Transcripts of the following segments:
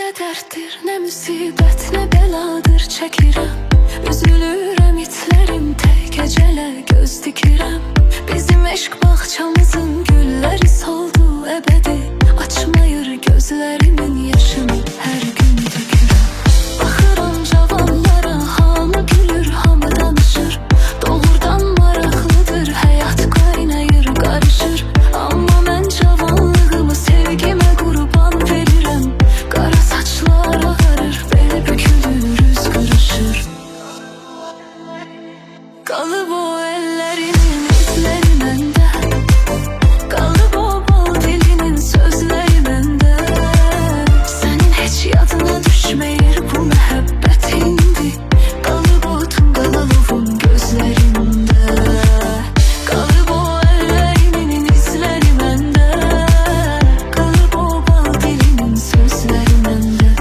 ne derttir, ne musibet, ne beladır çekirəm. Üzülürəm itlərim tek gecələ göz dikirəm. Bizim eşq bağçamızın gülləri soldu ebedi. Açmayır gözlərimin yaşını hər gün tökürəm. Baxıram cavanlara, hamı gülür, hamı danışır. Doğrudan maraqlıdır, həyat qaynayır, qarışır. Amma mən cavanlığımı sevgimə qurban verirəm. Qara saçlar ağarır, bel bükülür, üz qırışır. Qalıb o əllərinin izləri məndə, qalıb o bal dilinin sözləri məndə. Sənin heç yadına düşməyir bu məhəbbət indi. Qalıb o tunqalalovun gözlərində, qalıb o əllərinin izləri məndə, qalıb o bal dilinin sözləri məndə.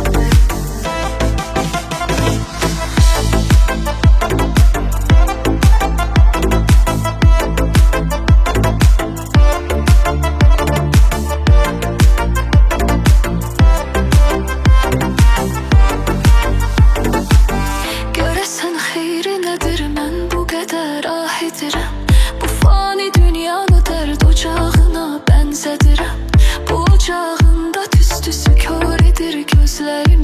Görəsən xeyri nədir, mən bu qədər ah edirəm. Bu fani dünyanı dərd ocağına bənzədirəm. Bu ocağında tüstüsü kör edir gözlərim.